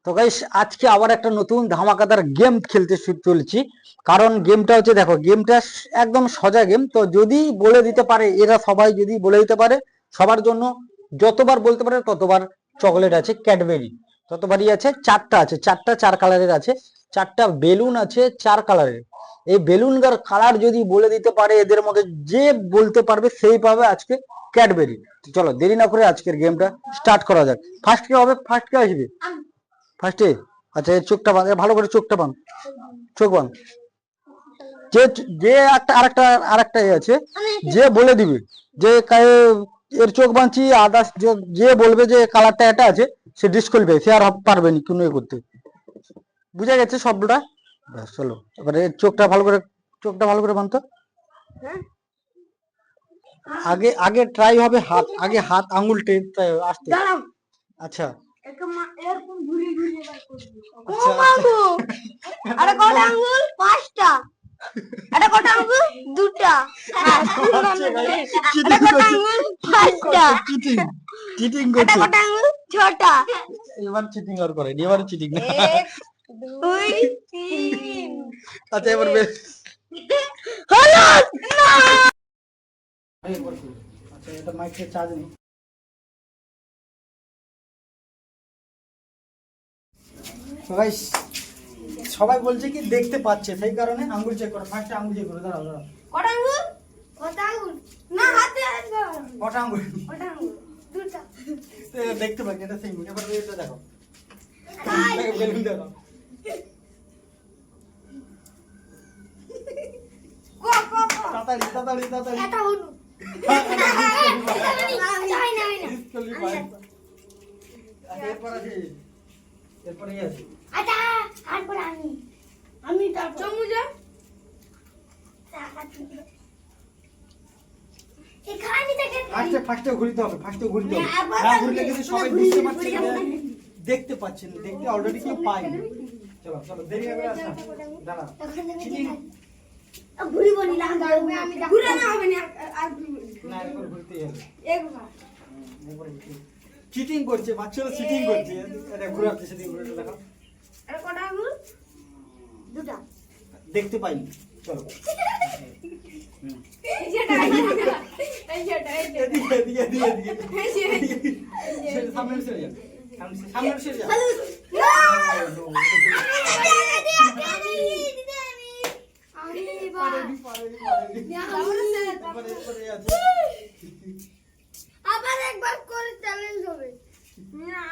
তো গাইস আজকে আবার একটা নতুন ধামাকাদার গেম খেলতে চলেছি। কারণ গেমটা হচ্ছে, দেখো গেমটা একদম সোজা গেম। তো যদি বলে দিতে পারে, এরা সবাই যদি বলে দিতে পারে, সবার জন্য যতবার বলতে পারে ততবার চকলেট আছে, ক্যাডবেরি ততবারই আছে। চারটা আছে, চারটা চার কালারের আছে, চারটা বেলুন আছে চার কালারের। এই বেলুন কালার যদি বলে দিতে পারে, এদের মধ্যে যে বলতে পারবে সেই পাবে আজকে ক্যাডবেরি। চলো দেরি না করে আজকের গেমটা স্টার্ট করা যাক। ফার্স্ট কে হবে, ফার্স্ট কে আসবে ফার্স্টে? আচ্ছা, এর চোখটা বাঁধ, ভালো করে চোখটা বাঁধ, চোখ বাঁধ। যে যে একটা আরেকটা আরেকটা আছে, যে বলে দিবে যে এর চোখ বাঁধছি, আদার্স যে বলবে যে কালারটা এটা আছে, সে ডিসকোয়ালিফাই, সে আর পারবে না কোনো করতে। বুঝা গেছে সবটা? ব্যাস চলো এবারে চোখটা ভালো করে বাঁধতো। আগে আগে ট্রাই হবে হাত, আগে হাত আঙ্গুল টেনে আসতে। আচ্ছা আরে কটা আঙ্গুল? পাঁচটা। আরে কটা আঙ্গুল? দুটা। আরে কটা আঙ্গুল? পাঁচটা। চিটিং আরে করছে। কটা আঙ্গুল? ছটা। এবার চিটিং আর করেনি, এবার চিটিং না। এক, দুই, তিন। আচ্ছা এবার হলো না। আচ্ছা, এটা মাইকের চার্জ নেই। সবাই বলছে কি দেখতে পাচ্ছে, সেই কারণে আঙ্গুল চেক করো। ফার্স্টে আঙ্গুল চেক করো, দাঁড়াও দাঁড়াও। কটা আঙ্গুল? কটা আঙ্গুল? না হাতে আসবে। কটা আঙ্গুল? কটা আঙ্গুল? দুটা। দেখতে পাচ্ছি, এটা সেই এবার এটা দেখো, তাই। বেলুন দেখো। কো কো কো। তাড়াতাড়ি তাড়াতাড়ি তাড়াতাড়ি। এটা হলো। না। Disqualify। আচ্ছা, এরপর আছে, এরপরে আছে। আচ্ছা তারপর আমি তারপর চমুজা এখানে থেকে ফার্স্টে ঘুরতে হবে, ফার্স্টে ঘুরতে হবে। আবার না ঘুরলে কিন্তু সবাই বুঝতে ঘুরি, পারছে ঘুরি, যে দেখতে পাচ্ছেন, দেখতে অলরেডি কেউ পায়নি। চলো চলো দেরি হবে, আসা দাঁড়া। ঘুরি বলি না আমি ঘুরে না হবে না আর না একবার ঘুরতে হবে, একবার একবার চিটিং করছে বাচ্চারা, চিটিং করছে। এটা ঘুরাচ্ছে, সেদিন ঘুরে দেখো। আর কটা আঙ্গুল? দুটা। দেখতে পাইনি। চলো এইটা এদিকে এদিকে এদিকে এদিকে সামনে সরে যাও, সামনে সরে যাও। আবার একবার করে চ্যালেঞ্জ হবে।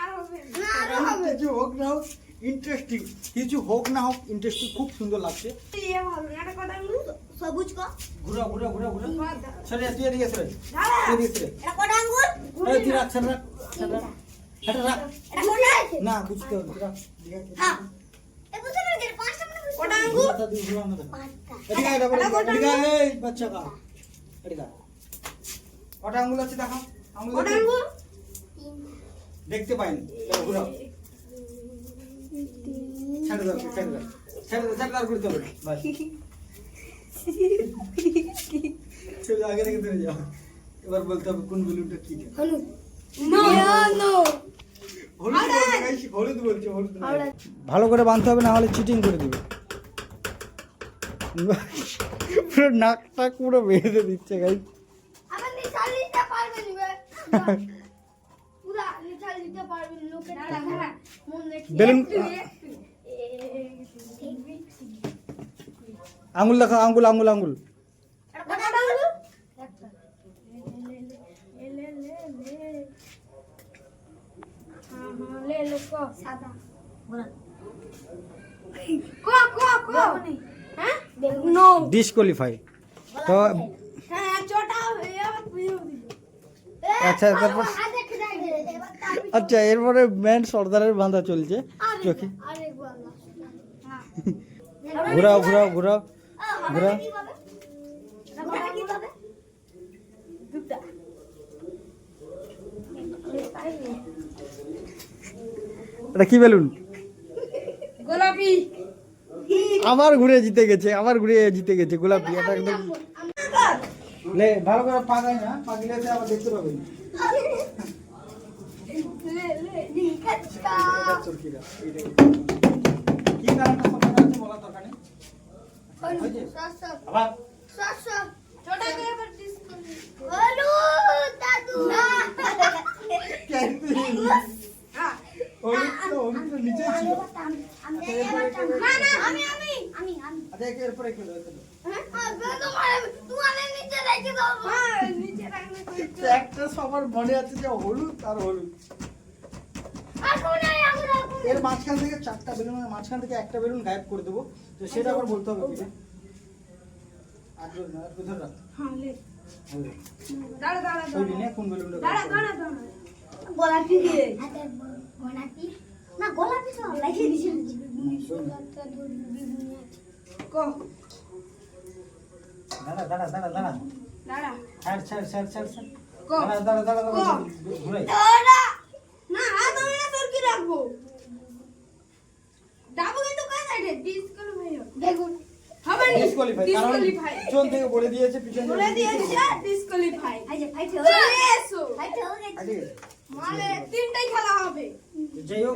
আর হবে না, আর হবে। কিছু হোক না হোক ইন্টারেস্টিং, কিছু হোক না হোক ইন্টারেস্টিং, খুব সুন্দর লাগছে। ये ভালো না, এটা কটা আঙ্গুল? সবুজ কো। ঘুরা ঘুরা ঘুরা ঘুরা সরে যা, তুই এদিকে সরে, দাঁড়া। এদিকে সরে। এটা কটা আঙ্গুল? এই তুই রাখ, ছেড়ে রাখ, ছেড়ে রাখ, ছেড়ে রাখ। এটা কটা আছে? না বুঝতে হবে, রাখ। হ্যাঁ। এ বুঝতে পারলি পাঁচটা মানে কটা আঙ্গুল? ঘুরাটা তুই ঘুরা না। পাঁচটা। এদিকে আয় বাবা, এটা কটা এদিকে আঙ্গুল? আয়, এই বাচ্চা কা। এদিকে আয়। কটা আঙ্গুল আছে দেখো, আঙ্গুল কটা দেখো। আঙ্গুল? দেখতে পাইনি। চলো ঘুরাও, ছেড়ে দাও, ছেড়ে দাও, ছেড়ে দাও, ছেড়ে দাও, আর ঘুরতে হবে না। বাস চলো আগে থেকে ধরে যাও। এবার বলতে হবে কোন বেলুনটা কি। হলু। No no. হলুদ বলছে গাইস, হলুদ বলছে, হলুদ না। ভালো করে বাঁধতে হবে, না হলে চিটিং করে দিবে। পুরো নাকটা পুরো বেঁধে দিচ্ছে গাইস। আবার নিচাল দিতে পারবে নি বে। পুরা নিচাল দিতে পারবে নি, লোকে দাঁড়া মন দেখি বেলুন আঙ্গুল দেখো, আঙ্গুল আঙ্গুল আঙ্গুল। কটা আঙ্গুল? ले लो को सादा बोला को हैं नो ডিসকোয়ালিফাই। তো हां छोटा আচ্ছা তারপর আচ্ছা এরপরে মেন সর্দারের বাঁধা চলছে চোখে। ঘুরাও ঘুরাও ঘুরাও ঘুরাও। এটা কি বেলুন? গোলাপি। আবার ঘুরে জিতে গেছে, আবার ঘুরে জিতে গেছে গোলাপি। এটা একদম লে, ভালো করে পাকাই না, পাকিলে আবার দেখতে পাবেন। নিকাচ্ছা চরকিরা কি কারণটা কথা আছে বলা দরকার নেই হয়েছে? আবার ছোট করে আবার ডিসকাউন্ট হলুদ দাদু হলুদ তো নিচে ছিল না না আমি আচ্ছা এরপরে কি হলো তোমার নিচে রেখে দাও নিচে রাখলে একটা সবার মনে আছে যে হলুদ আর হলুদ এখন এর মাঝখান থেকে চারটা বেলুনের মাঝখান থেকে একটা বেলুন গায়েব করে দেবো তো সেটা আবার বলতে হবে কি আর বেলুন আর কোথাও রাখ দাঁড়া দাঁড়া ওই নে কোন বেলুনটা দাঁড়া দাঁড়া দাঁড়া গোলাপি দিয়ে গোলাপি না গোলাপি তো লাগিয়ে দিছি কো দাঁড়া দাঁড়া দাঁড়া দাঁড়া দাঁড়া ছাড় কো দাঁড়া দাঁড়া দাঁড়া ঘুরাই দাঁড়া না হাত আমি না তোর কি রাখবো ডাবু কিন্তু কোন সাইডে ডিসকোয়ালিফাই দেখুন হবে না ডিসকোয়ালিফাই কারণ পিছন থেকে বলে দিয়েছে পিছন থেকে বলে দিয়েছে ডিসকোয়ালিফাই আইজে ফাইট হয়ে এসো ফাইট হয়ে গেছে আগে মানে তিনটাই খেলা হবে যাই হোক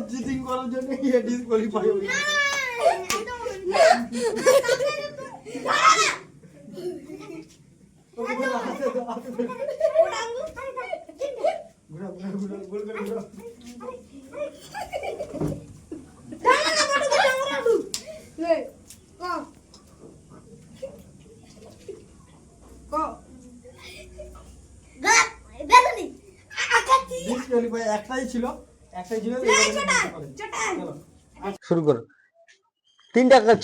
চিটিং করার জন্য ডিসকোয়ালিফাই হবে ঘুরা গোল করে ঘুরা ডিসকোয়ালিফাই একটাই ছিল চলো শুরু করো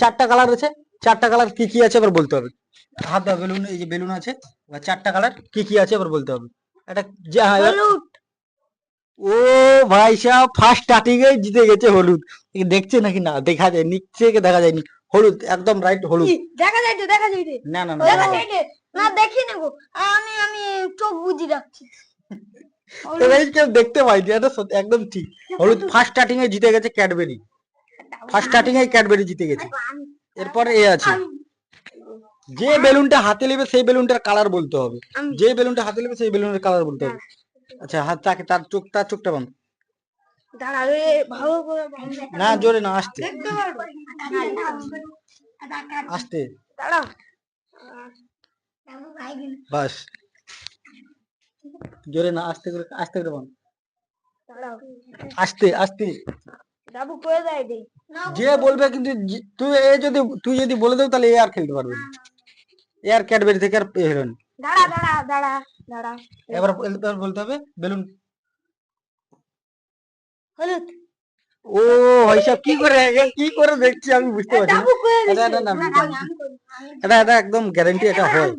চারটা কালার আছে চারটা কালার কি কি আছে এবার বলতে হবে হাত দাও বেলুন এই যে বেলুন আছে এবার চারটা কালার কি কি আছে এবার বলতে হবে এটা ও ভাই সাহেব ফার্স্ট স্টার্টিং এ জিতে গেছে হলুদ দেখছে নাকি না দেখা যায় নিচে দেখা যায়নি হলুদ একদম রাইট হলুদ দেখা যায় না না দেখা না যায় না দেখি নেব আমি চোখ বুঝি রাখছি এই কেউ দেখতে পাইনি এটা একদম ঠিক হলুদ ফার্স্ট স্টার্টিং এ জিতে গেছে ক্যাডবেরি ফার্স্ট স্টার্টিং এ ক্যাডবেরি জিতে গেছে এরপরে এ আছে যে বেলুনটা হাতে নেবে সেই বেলুনটার কালার বলতে হবে যে বেলুনটা হাতে নেবে সেই বেলুনের কালার বলতে হবে আচ্ছা হাত তাকে তার চোখটা বন্ধ দাঁড়া রে ভালো করে না জোরে না আস্তে দেখতে পারবো আস্তে দাঁড়া বাস জোরে না আস্তে করে বন্ধ দাঁড়াও আস্তে আস্তে ডাবু করে দেয় দে যে বলবে কিন্তু তুই যদি বলে দেব তাহলে এ আর খেলতে পারবে না এ আর ক্যাডবেরি থেকে আর হলো না দাঁড়া এবার বলতে হবে বেলুন হলুদ ও ভাই সাহেব কি করে দেখছি আমি বুঝতে পারছি না। ডাবু করে এটা একদম গ্যারান্টি এটা হয়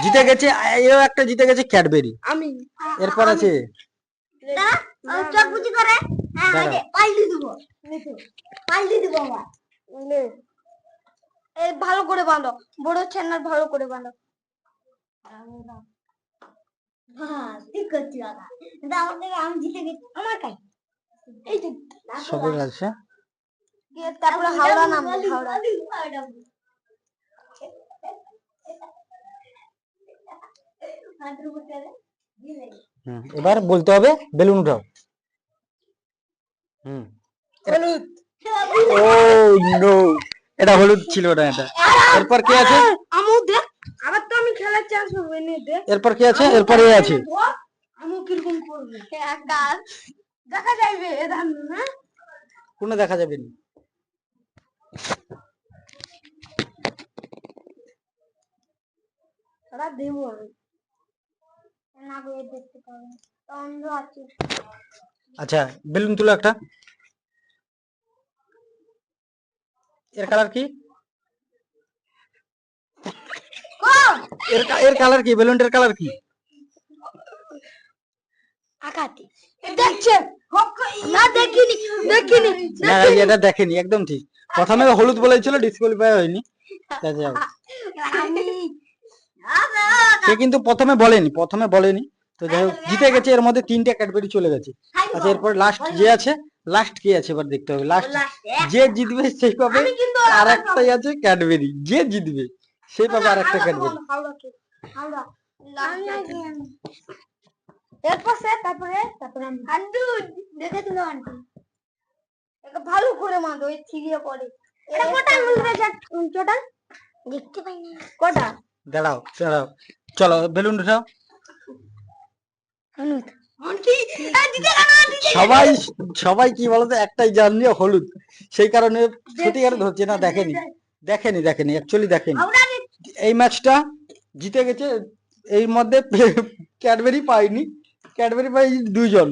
জিতে গেছে এও একটা জিতে গেছে ক্যাডবেরি আমি এরপর আছে চোখ বুঝি করে দাঁড়া। পাল্টি দিব আমার এই ভালো করে বাঁধো বড় ছেনার ভালো করে বাঁধো ঠিক করছি আমি জিতে গেছি আমার কাছে এই তো সবের আছে তারপরে হাওড়া নাম হাওড়া এবার বলতে হবে বেলুন উঠাও হলুদ ও নো এটা হলুদ ছিল না এটা এরপর কি আছে আমু দেখ আবার তো আমি খেলার চান্স পাবো নে দেখ এরপর কি আছে এরপর এ আছে আমু কিরকম করবে কাল দেখা যাবে এধান না কোনো দেখা যাবে না ওরা দেব আমি না গিয়ে দেখতে পাবো অন্ধ আছে আচ্ছা বেলুন তুলো একটা এর কালার কি এর কালার কি বেলুনটার কালার কি আকাতি দেখছে না দেখিনি না এটা দেখেনি একদম ঠিক প্রথমে হলুদ বলেছিল ডিসকোয়ালিফাই হয়নি আচ্ছা সে কিন্তু প্রথমে বলেনি তো যাই হোক জিতে গেছে এর মধ্যে তিনটে ক্যাডবেরি চলে গেছে আচ্ছা এরপর লাস্ট যে আছে লাস্ট কি আছে এবার দেখতে হবে, লাস্ট last যে জিতবে সেই পাবে। আমি কিন্তু আর একটাই আছে ক্যাডবেরি, যে জিতবে সেই পাবে আর একটা ক্যাডবেরি। হাওড়া তারপরে আমি আন্টু দেখে তুলো আন্টু, এটা ভালো করে মারো, ওই ছিড়িয়ে পড়ে। এটা কটা আঙুল রয়েছে টোটাল দেখতে পাই না কটা দাঁড়াও দাঁড়াও, চলো বেলুন উঠাও। হলুদ আন্টি দিতে সবাই সবাই কি বলতো, একটাই জানলি হলুদ, সেই কারণে সত্যিকারে ধরছে না। দেখেনি দেখেনি অ্যাকচুয়ালি দেখেনি। এই ম্যাচটা জিতে গেছে, এই মধ্যে ক্যাডবেরি পাইনি, ক্যাডবেরি পাই দুইজন।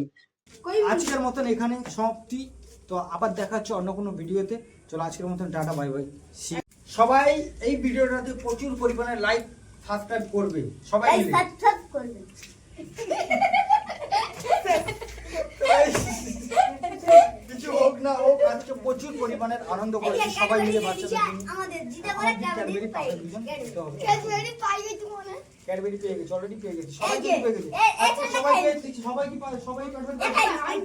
আজকের মতন এখানে সমাপ্তি, তো আবার দেখা হচ্ছে অন্য কোনো ভিডিওতে। চলো আজকের মতন টাটা, বাই বাই। সবাই এই ভিডিওটাতে প্রচুর পরিমাণে লাইক সাবস্ক্রাইব করবে সবাই মিলে। সাবস্ক্রাইব করবে। কিছু হোক না হোক, আজকে প্রচুর পরিমাণের আনন্দ করেছি সবাই মিলে বাচ্চাদের জন্য। আমাদের জিতে করে ক্যাডবেরি পাই। ক্যাডবেরি পাই গেছি মনে। ক্যাডবেরি পেয়ে গেছি, অলরেডি পেয়ে গেছি, সবাই এই যে, পেয়ে গেছি। এই আচ্ছা, সবাই পেয়ে গেছি, সবাই কি পায়, সবাই ক্যাডবেরি পেয়ে গেছে। এই